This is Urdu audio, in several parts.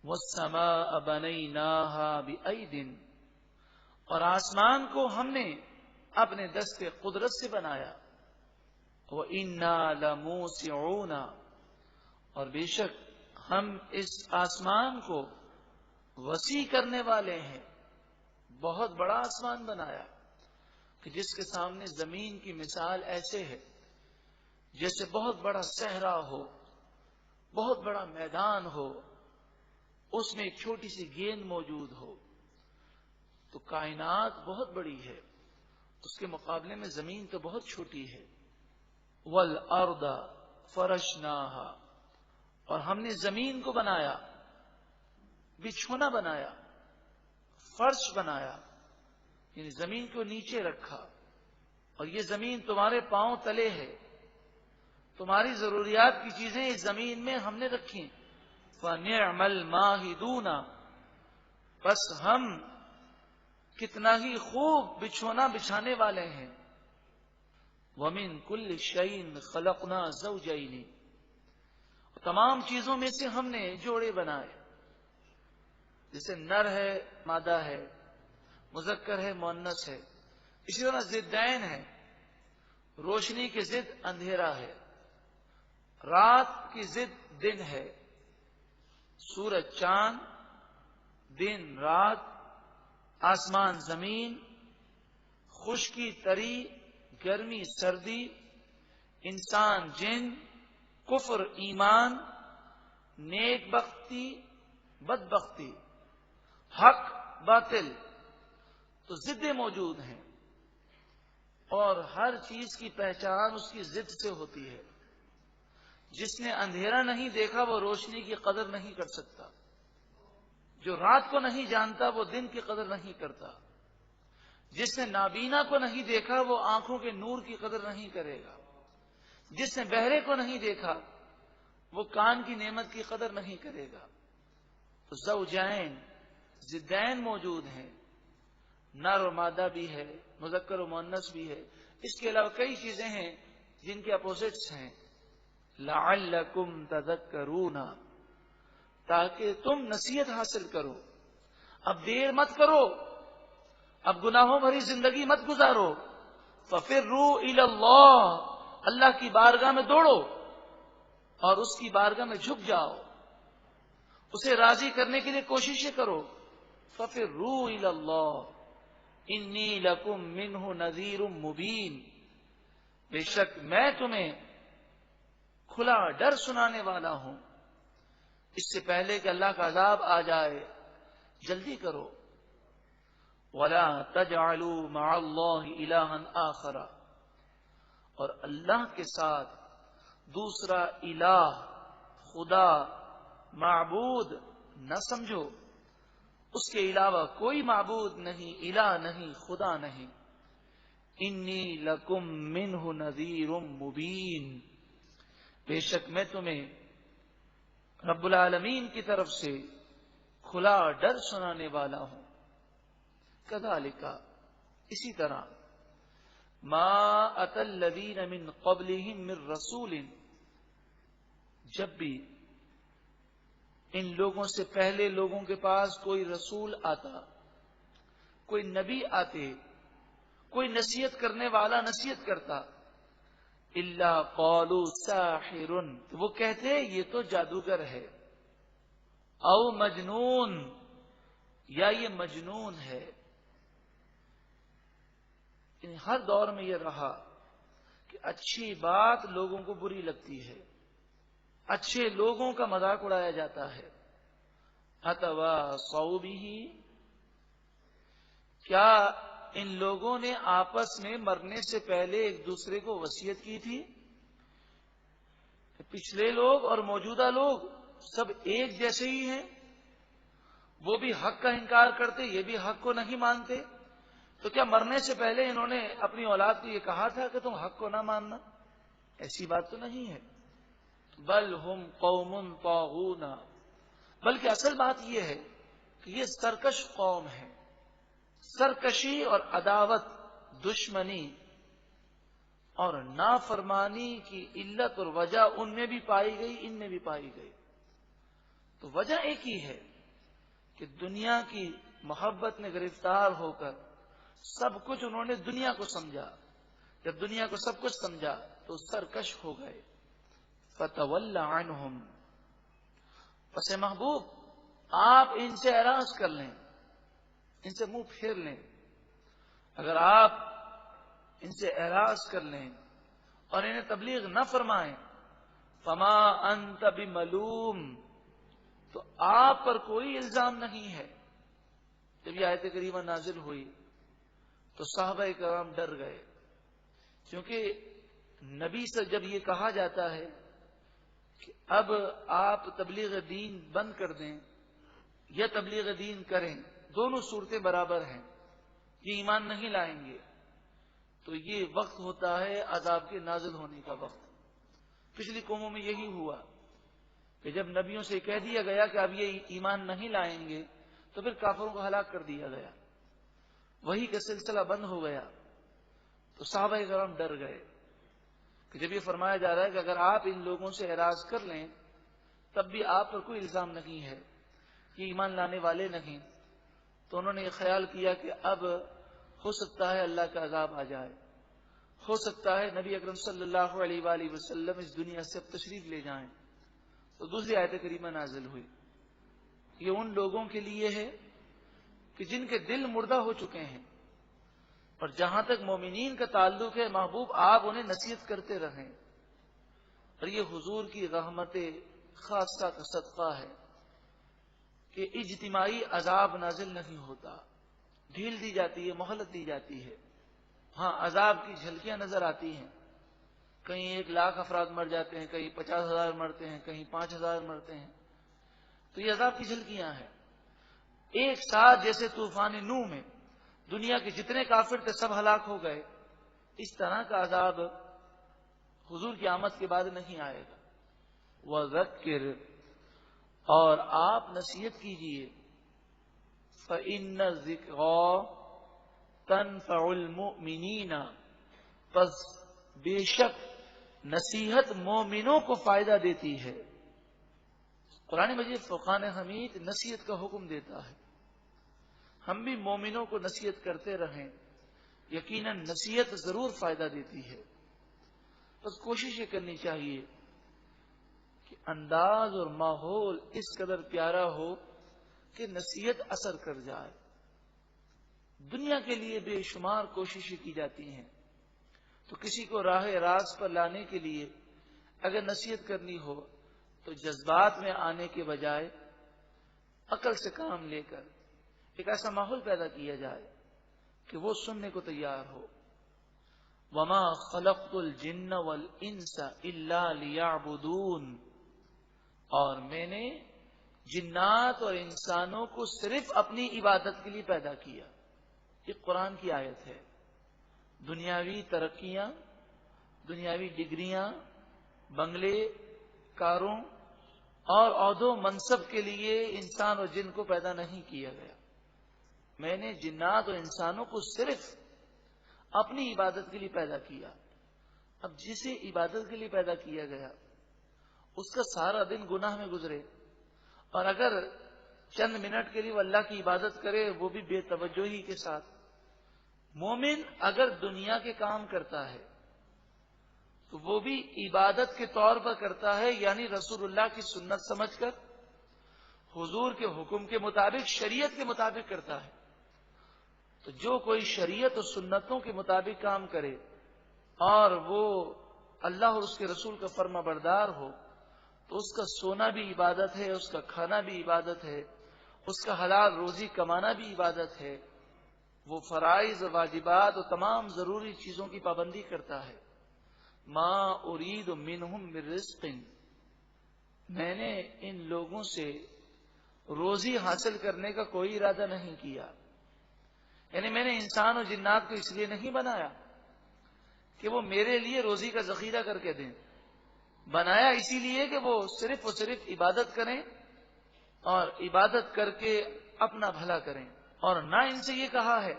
وَالسَّمَاءَ بَنَيْنَاهَا بِأَيْدٍ، اور آسمان کو ہم نے اپنے دست قدرت سے بنایا. وَإِنَّا لَمُوسِعُونَ، اور بے شک ہم اس آسمان کو وسیع کرنے والے ہیں. بہت بڑا آسمان بنایا کہ جس کے سامنے زمین کی مثال ایسے ہے جیسے بہت بڑا صحرا ہو، بہت بڑا میدان ہو، اس میں ایک چھوٹی سی گیند موجود ہو. تو کائنات بہت بڑی ہے، اس کے مقابلے میں زمین تو بہت چھوٹی ہے. وَالْأَرْضَ فَرَشْنَاهَا، اور ہم نے زمین کو بنایا، بچھونا بنایا، فرش بنایا، یعنی زمین کو نیچے رکھا. اور یہ زمین تمہارے پاؤں تلے ہے، تمہاری ضروریات کی چیزیں اس زمین میں ہم نے رکھی. فَنِعْمَ الْمَاهِدُونَ، بس ہم کتنا ہی خوب بچھونا بچھانے والے ہیں. وَمِن كُلِّ شَيْءٍ خَلَقْنَا زَوْجَيْنِ، تمام چیزوں میں سے ہم نے جوڑے بنائے. جیسے نر ہے مادہ ہے، مذکر ہے مؤنث ہے، اسی طرح ضدین ہے. روشنی کی ضد اندھیرا ہے، رات کی ضد دن ہے. سورج چاند، دن رات، آسمان زمین، خشکی تری، گرمی سردی، انسان جن، کفر ایمان، نیک بختی بدبختی، حق باطل. تو ضدیں موجود ہیں، اور ہر چیز کی پہچان اس کی ضد سے ہوتی ہے. جس نے اندھیرا نہیں دیکھا وہ روشنی کی قدر نہیں کر سکتا، جو رات کو نہیں جانتا وہ دن کی قدر نہیں کرتا، جس نے نابینا کو نہیں دیکھا وہ آنکھوں کے نور کی قدر نہیں کرے گا، جس نے بہرے کو نہیں دیکھا وہ کان کی نعمت کی قدر نہیں کرے گا. تو زوجین، ضدین موجود ہیں، نر و مادہ بھی ہے، مذکر و مؤنث بھی ہے. اس کے علاوہ کئی چیزیں ہیں جن کے اپوزٹس ہیں. لعلکم تذکرون، تاکہ تم نصیحت حاصل کرو. اب دیر مت کرو، اب گناہوں بھری زندگی مت گزارو. ففروا الی اللہ، اللہ کی بارگاہ میں دوڑو اور اس کی بارگاہ میں جھک جاؤ، اسے راضی کرنے کے لیے کوششیں کرو. ففروا الی اللہ انی لکم منہ نذیر مبین، بے شک میں تمہیں کھلا ڈر سنانے والا ہوں، اس سے پہلے کہ اللہ کا عذاب آ جائے جلدی کرو. وَلَا تَجْعَلُوا مَعَ اللَّهِ إِلَٰهًا آخَرَ، اور اللہ کے ساتھ دوسرا الہ، خدا، معبود نہ سمجھو. اس کے علاوہ کوئی معبود نہیں، الہ نہیں، خدا نہیں. انی لکم منہ نذیر مبین، بے شک میں تمہیں رب العالمین کی طرف سے کھلا ڈر سنانے والا ہوں. کذالک، اسی طرح، ما اتی الذین من قبلہم من رسول، جب بھی ان لوگوں سے پہلے لوگوں کے پاس کوئی رسول آتا، کوئی نبی آتے، کوئی نصیحت کرنے والا نصیحت کرتا، الا قالوا ساحر، وہ کہتے یہ تو جادوگر ہے، او مجنون، یا یہ مجنون ہے. ہر دور میں یہ رہا کہ اچھی بات لوگوں کو بری لگتی ہے، اچھے لوگوں کا مذاق اڑایا جاتا ہے. اتواصوا بہ، کیا ان لوگوں نے آپس میں مرنے سے پہلے ایک دوسرے کو وصیت کی تھی؟ پچھلے لوگ اور موجودہ لوگ سب ایک جیسے ہی ہیں، وہ بھی حق کا انکار کرتے، یہ بھی حق کو نہیں مانتے. تو کیا مرنے سے پہلے انہوں نے اپنی اولاد کو یہ کہا تھا کہ تم حق کو نہ ماننا؟ ایسی بات تو نہیں ہے. بل ہم قوم طاغون، بلکہ اصل بات یہ ہے کہ یہ سرکش قوم ہے. سرکشی اور عداوت، دشمنی اور نافرمانی کی علت اور وجہ ان میں بھی پائی گئی، ان میں بھی پائی گئی. تو وجہ ایک ہی ہے کہ دنیا کی محبت میں گرفتار ہو کر سب کچھ انہوں نے دنیا کو سمجھا. جب دنیا کو سب کچھ سمجھا تو سرکش ہو گئے. فَتَوَلَّ عَنْهُمْ، پس محبوب آپ ان سے اعراض کر لیں، ان سے منہ پھیر لیں. اگر آپ ان سے اعراض کر لیں اور انہیں تبلیغ نہ فرمائیں، فما انت بملوم، تو آپ پر کوئی الزام نہیں ہے. جب یہ آیت کریمہ نازل ہوئی تو صحابہ کرام ڈر گئے، کیونکہ نبی سے جب یہ کہا جاتا ہے کہ اب آپ تبلیغ دین بند کر دیں یا تبلیغ دین کریں، دونوں صورتیں برابر ہیں، یہ ایمان نہیں لائیں گے، تو یہ وقت ہوتا ہے عذاب کے نازل ہونے کا وقت. پچھلی قوموں میں یہی ہوا کہ جب نبیوں سے کہہ دیا گیا کہ اب یہ ایمان نہیں لائیں گے تو پھر کافروں کو ہلاک کر دیا گیا، وہی کا سلسلہ بند ہو گیا. تو صحابہ کرام ڈر گئے کہ جب یہ فرمایا جا رہا ہے کہ اگر آپ ان لوگوں سے اعراض کر لیں تب بھی آپ پر کوئی الزام نہیں ہے، یہ ایمان لانے والے نہیں، تو انہوں نے یہ خیال کیا کہ اب ہو سکتا ہے اللہ کا عذاب آ جائے، ہو سکتا ہے نبی اکرم صلی اللہ علیہ وآلہ وسلم اس دنیا سے اب تشریف لے جائیں. تو دوسری آیت کریمہ نازل ہوئی. یہ ان لوگوں کے لیے ہے کہ جن کے دل مردہ ہو چکے ہیں، اور جہاں تک مومنین کا تعلق ہے محبوب آپ انہیں نصیحت کرتے رہیں. اور یہ حضور کی رحمت خاصہ کا صدقہ ہے کہ اجتماعی عذاب نازل نہیں ہوتا، ڈھیل دی جاتی ہے، مہلت دی جاتی ہے. ہاں عذاب کی جھلکیاں نظر آتی ہیں، کہیں 1,00,000 افراد مر جاتے ہیں، کہیں 50,000 مرتے ہیں، کہیں 5,000 مرتے ہیں، تو یہ عذاب کی جھلکیاں ہیں. ایک ساتھ جیسے طوفان نوح میں دنیا کے جتنے کافر تھے سب ہلاک ہو گئے، اس طرح کا عذاب حضور کی آمد کے بعد نہیں آئے گا. وَذَكِّرْ، اور آپ نصیحت کیجئے، فَإِنَّ الذِّكْرَىٰ تَنفَعُ الْمُؤْمِنِينَ، پس بے شک نصیحت مومنوں کو فائدہ دیتی ہے. قرآن مجید فرقان حمید نصیحت کا حکم دیتا ہے. ہم بھی مومنوں کو نصیحت کرتے رہیں، یقیناً نصیحت ضرور فائدہ دیتی ہے. بس کوشش یہ کرنی چاہیے کہ انداز اور ماحول اس قدر پیارا ہو کہ نصیحت اثر کر جائے. دنیا کے لیے بے شمار کوششیں کی جاتی ہیں، تو کسی کو راہ راست پر لانے کے لیے اگر نصیحت کرنی ہو تو جذبات میں آنے کے بجائے عقل سے کام لے کر ایک ایسا ماحول پیدا کیا جائے کہ وہ سننے کو تیار ہو. وَمَا خَلَقْتُ الْجِنَّ وَالْإِنسَ إِلَّا لِيَعْبُدُونَ، اور میں نے جنات اور انسانوں کو صرف اپنی عبادت کے لیے پیدا کیا. یہ قرآن کی آیت ہے. دنیاوی ترقیاں، دنیاوی ڈگریاں، بنگلے، کاروں اور عہدوں منصب کے لیے انسان اور جن کو پیدا نہیں کیا گیا. میں نے جنات اور انسانوں کو صرف اپنی عبادت کے لیے پیدا کیا. اب جسے عبادت کے لیے پیدا کیا گیا اس کا سارا دن گناہ میں گزرے، اور اگر چند منٹ کے لیے وہ اللہ کی عبادت کرے وہ بھی بے توجہی کے ساتھ. مومن اگر دنیا کے کام کرتا ہے تو وہ بھی عبادت کے طور پر کرتا ہے، یعنی رسول اللہ کی سنت سمجھ کر حضور کے حکم کے مطابق، شریعت کے مطابق کرتا ہے. تو جو کوئی شریعت اور سنتوں کے مطابق کام کرے اور وہ اللہ اور اس کے رسول کا فرما بردار ہو تو اس کا سونا بھی عبادت ہے، اس کا کھانا بھی عبادت ہے، اس کا حلال روزی کمانا بھی عبادت ہے. وہ فرائض و واجبات اور تمام ضروری چیزوں کی پابندی کرتا ہے. ما ارید منہم من رزق، میں نے ان لوگوں سے روزی حاصل کرنے کا کوئی ارادہ نہیں کیا. یعنی میں نے انسان اور جنات کو اس لیے نہیں بنایا کہ وہ میرے لیے روزی کا ذخیرہ کر کے دیں، بنایا اسی لیے کہ وہ صرف اور صرف عبادت کریں اور عبادت کر کے اپنا بھلا کریں. اور نہ ان سے یہ کہا ہے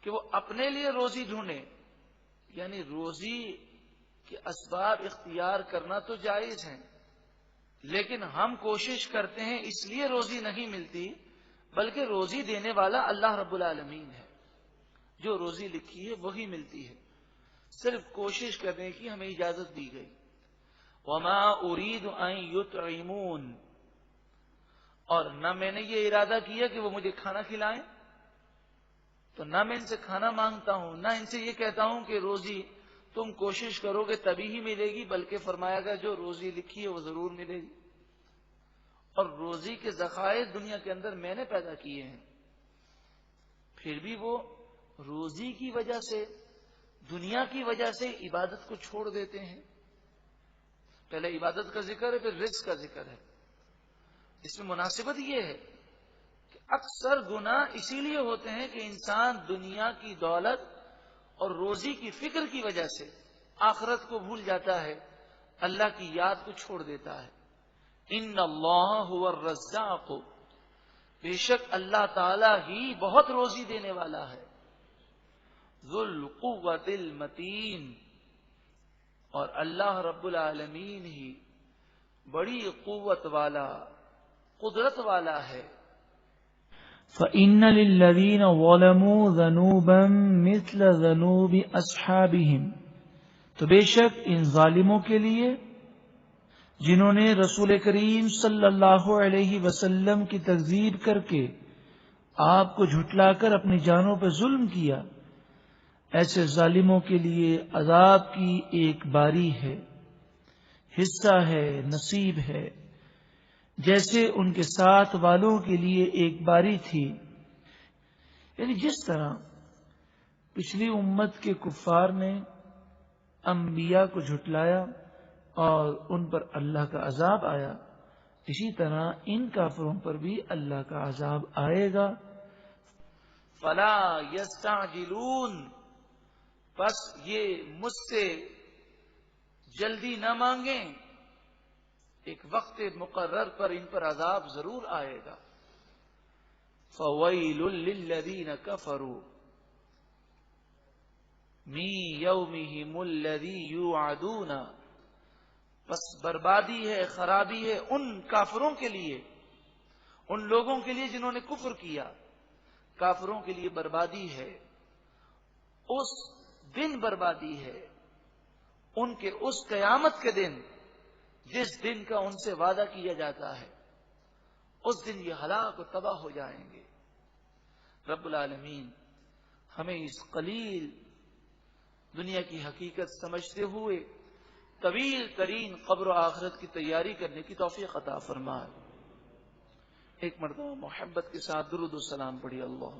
کہ وہ اپنے لیے روزی ڈھونڈیں، یعنی روزی کے اسباب اختیار کرنا تو جائز ہیں، لیکن ہم کوشش کرتے ہیں اس لیے روزی نہیں ملتی، بلکہ روزی دینے والا اللہ رب العالمین ہے. جو روزی لکھی ہے وہی ملتی ہے، صرف کوشش کرنے کی ہمیں اجازت دی گئی. وما اريد ان يطعمون، اور نہ میں نے یہ ارادہ کیا کہ وہ مجھے کھانا کھلائیں، تو نہ میں ان سے کھانا مانگتا ہوں، نہ ان سے یہ کہتا ہوں کہ روزی تم کوشش کرو گے تبھی ہی ملے گی، بلکہ فرمایا گا جو روزی لکھی ہے وہ ضرور ملے گی. اور روزی کے ذخائر دنیا کے اندر میں نے پیدا کیے ہیں، پھر بھی وہ روزی کی وجہ سے، دنیا کی وجہ سے عبادت کو چھوڑ دیتے ہیں. پہلے عبادت کا ذکر ہے، پھر رزق کا ذکر ہے. اس میں مناسبت یہ ہے کہ اکثر گناہ اسی لیے ہوتے ہیں کہ انسان دنیا کی دولت اور روزی کی فکر کی وجہ سے آخرت کو بھول جاتا ہے، اللہ کی یاد کو چھوڑ دیتا ہے. ان اللہ هو الرزاق، بے شک اللہ تعالی ہی بہت روزی دینے والا ہے. ذو القوۃ المتین، اور اللہ رب العالمین ہی بڑی قوت والا، قدرت والا ہے. فَإِنَّ لِلَّذِينَ ظَلَمُوا ذَنُوبًا مِثْلَ ذَنُوبِ أَصْحَابِهِمْ، تو بے شک ان ظالموں کے لیے جنہوں نے رسول کریم صلی اللہ علیہ وسلم کی تکذیب کر کے آپ کو جھٹلا کر اپنی جانوں پہ ظلم کیا، ایسے ظالموں کے لیے عذاب کی ایک باری ہے، حصہ ہے، نصیب ہے، جیسے ان کے ساتھ والوں کے لیے ایک باری تھی. یعنی جس طرح پچھلی امت کے کفار نے انبیاء کو جھٹلایا اور ان پر اللہ کا عذاب آیا، اسی طرح ان کافروں پر بھی اللہ کا عذاب آئے گا. فلا یستعجلون، بس یہ مجھ سے جلدی نہ مانگیں، ایک وقت مقرر پر ان پر عذاب ضرور آئے گا. فویل للذین کفروا من یومہم الذی یوعدون، بس بربادی ہے، خرابی ہے ان کافروں کے لیے، ان لوگوں کے لیے جنہوں نے کفر کیا. کافروں کے لیے بربادی ہے، اس دن بربادی ہے، ان کے اس قیامت کے دن جس دن کا ان سے وعدہ کیا جاتا ہے. اس دن یہ ہلاک و تباہ ہو جائیں گے. رب العالمین ہمیں اس قلیل دنیا کی حقیقت سمجھتے ہوئے طویل ترین قبر و آخرت کی تیاری کرنے کی توفیق عطا فرمائے. ایک مرتبہ محبت کے ساتھ درود و سلام پڑھی. اللہ